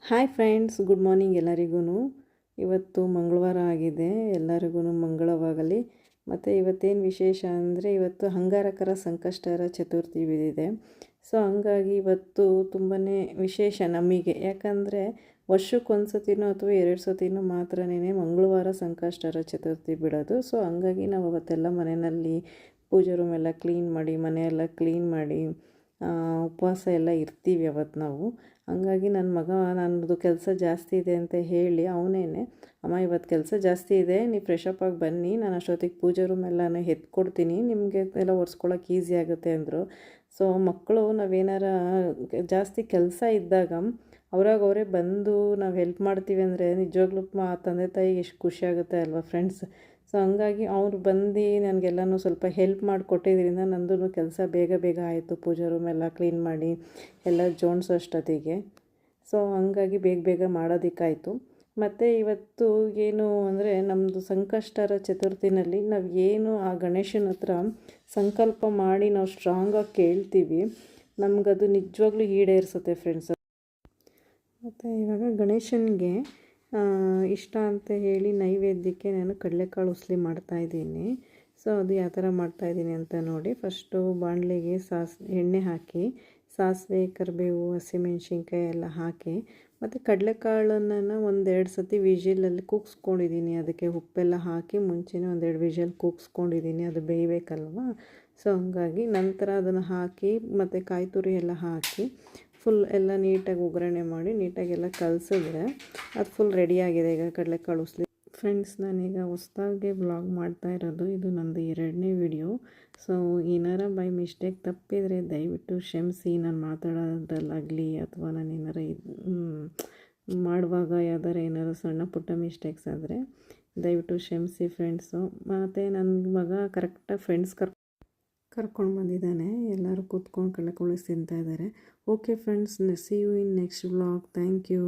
Hi friends, good morning ಎಲ್ಲರಿಗೂ. ಇವತ್ತು ಮಂಗಳವಾರ ಆಗಿದೆ, ಎಲ್ಲರಿಗೂ ಮಂಗಳವಾಗಲಿ. ಮತ್ತು ಇವತ್ತೇನು ವಿಶೇಷ ಅಂದರೆ ಇವತ್ತು ಅಂಗಾರಕರ ಸಂಕಷ್ಟಹರ ಚತುರ್ಥಿ ಬಿದ್ದಿದೆ. ಸೊ ಹಂಗಾಗಿ ಇವತ್ತು ತುಂಬಾ ವಿಶೇಷ ನಮಗೆ. ಯಾಕಂದರೆ ವರ್ಷಕ್ಕೊಂದು ಸತಿನೋ ಅಥವಾ 2 ಸತಿನೋ ಮಾತ್ರನೇ ಮಂಗಳವಾರ ಸಂಕಷ್ಟಹರ ಚತುರ್ಥಿ ಬಿಡೋದು. ಸೊ ಹಂಗಾಗಿ ನಾವು ಅವತ್ತೆಲ್ಲ ಮನೆಯಲ್ಲಿ ಪೂಜೆ ರೂಮ್ ಎಲ್ಲ ಕ್ಲೀನ್ ಮಾಡಿ, ಮನೆಯೆಲ್ಲ ಕ್ಲೀನ್ ಮಾಡಿ ಉಪವಾಸ ಎಲ್ಲ ಇರ್ತೀವಿ ಅವತ್ತು ನಾವು. ಹಂಗಾಗಿ ನನ್ನ ಮಗ ನನ್ನದು ಕೆಲಸ ಜಾಸ್ತಿ ಇದೆ ಅಂತ ಹೇಳಿ ಅವನೇನೆ, ಅಮ್ಮ ಇವತ್ತು ಕೆಲಸ ಜಾಸ್ತಿ ಇದೆ, ನೀವು ಫ್ರೆಶಪ್ ಆಗಿ ಬನ್ನಿ, ನಾನು ಅಷ್ಟೊತ್ತಿಗೆ ಪೂಜೆ ರೂಮ್ ಎಲ್ಲನೂ ಎತ್ಕೊಡ್ತೀನಿ, ನಿಮಗೆ ಎಲ್ಲ ಒರೆಸ್ಕೊಳಕ್ಕೆ ಈಸಿ ಆಗುತ್ತೆ ಅಂದರು. ಸೊ ಮಕ್ಕಳು ನಾವೇನಾರ ಜಾಸ್ತಿ ಕೆಲಸ ಇದ್ದಾಗ ಅವರೇ ಬಂದು ನಾವು ಹೆಲ್ಪ್ ಮಾಡ್ತೀವಿ ಅಂದರೆ ನಿಜವಾಗ್ಲೂ ತಂದೆ ತಾಯಿಗೆ ಎಷ್ಟು ಖುಷಿ ಆಗುತ್ತೆ ಅಲ್ವಾ ಫ್ರೆಂಡ್ಸ್. ಸೊ ಹಂಗಾಗಿ ಅವ್ರು ಬಂದು ನನಗೆಲ್ಲನೂ ಸ್ವಲ್ಪ ಹೆಲ್ಪ್ ಮಾಡಿಕೊಟ್ಟಿದ್ರಿಂದ ನಂದು ಕೆಲಸ ಬೇಗ ಆಯಿತು. ಪೂಜೆ ರೂಮ್ ಎಲ್ಲ ಕ್ಲೀನ್ ಮಾಡಿ ಎಲ್ಲ ಜೋಡಿಸೋಷ್ಟೊತ್ತಿಗೆ. ಸೊ ಹಂಗಾಗಿ ಬೇಗ ಮಾಡೋದಕ್ಕಾಯಿತು. ಮತ್ತು ಇವತ್ತು ಏನು ಅಂದರೆ ನಮ್ಮದು ಸಂಕಷ್ಟಹರ ಚತುರ್ಥಿನಲ್ಲಿ ನಾವು ಏನು ಆ ಗಣೇಶನ ಹತ್ರ ಸಂಕಲ್ಪ ಮಾಡಿ ನಾವು ಸ್ಟ್ರಾಂಗಾಗಿ ಕೇಳ್ತೀವಿ, ನಮಗದು ನಿಜವಾಗ್ಲೂ ಈಡೇರಿಸುತ್ತೆ ಫ್ರೆಂಡ್ಸ್. ಮತ್ತು ಇವಾಗ ಗಣೇಶನಿಗೆ ಇಷ್ಟ ಅಂತ ಹೇಳಿ ನೈವೇದ್ಯಕ್ಕೆ ನಾನು ಕಡಲೆಕಾಳು ಉಸ್ಲಿ ಮಾಡ್ತಾಯಿದ್ದೀನಿ. ಸೊ ಅದು ಯಾವ ಥರ ಮಾಡ್ತಾಯಿದ್ದೀನಿ ಅಂತ ನೋಡಿ. ಫಸ್ಟು ಬಾಣಲೆಗೆ ಎಣ್ಣೆ ಹಾಕಿ ಸಾಸಿವೆ, ಕರಿಬೇವು, ಹಸಿಮೆಣ್ಸಿನ್ಕಾಯಿ ಎಲ್ಲ ಹಾಕಿ ಮತ್ತು ಕಡಲೆಕಾಳನ್ನು 1-2 ಸತಿ ವಿಜಿಲಲ್ಲಿ ಕೂಗಿಸ್ಕೊಂಡಿದ್ದೀನಿ. ಅದಕ್ಕೆ ಉಪ್ಪೆಲ್ಲ ಹಾಕಿ ಮುಂಚೆನೇ 1-2 ವಿಜಿಲ್ ಕೂಗಿಸ್ಕೊಂಡಿದ್ದೀನಿ, ಅದು ಬೇಯಬೇಕಲ್ವ. ಸೊ ಹಂಗಾಗಿ ನಂತರ ಅದನ್ನು ಹಾಕಿ ಮತ್ತು ಕಾಯಿ ತುರಿ ಎಲ್ಲ ಹಾಕಿ ಫುಲ್ ಎಲ್ಲ ನೀಟಾಗಿ ಒಗ್ಗರಣೆ ಮಾಡಿ ನೀಟಾಗೆಲ್ಲ ಕಲಸಿದ್ರೆ ಅದು ಫುಲ್ ರೆಡಿಯಾಗಿದೆ ಈಗ ಕಡಲೆಕಾಳು ಉಸ್ಲಿ. ಫ್ರೆಂಡ್ಸ್, ನಾನೀಗ ಹೊಸದಾಗಿ ವ್ಲಾಗ್ ಮಾಡ್ತಾ ಇರೋದು, ಇದು ನಂದು 2ನೇ ವಿಡಿಯೋ. ಸೊ ಏನಾರ ಬೈ ಮಿಸ್ಟೇಕ್ ತಪ್ಪಿದರೆ ದಯವಿಟ್ಟು ಕ್ಷಮಿಸಿ. ನಾನು ಮಾತಾಡೋದ್ರಲ್ಲಾಗಲಿ ಅಥವಾ ನಾನು ಏನಾರ ಮಾಡುವಾಗ ಏನಾರು ಸಣ್ಣ ಪುಟ್ಟ ಮಿಸ್ಟೇಕ್ಸ್ ಆದರೆ ದಯವಿಟ್ಟು ಕ್ಷಮಿಸಿ ಫ್ರೆಂಡ್ಸು. ಮತ್ತು ನನ್ನ ಮಗ ಕರೆಕ್ಟಾಗಿ ಫ್ರೆಂಡ್ಸ್ ಕರ್ಕೊಂಡು ಬಂದಿದ್ದಾನೆ, ಎಲ್ಲರೂ ಕೂತ್ಕೊಂಡು ಕಡಲೆಕಾಳು ತಿಂತಾ ಇದ್ದಾರೆ. Okay friends, see you in next vlog. Thank you.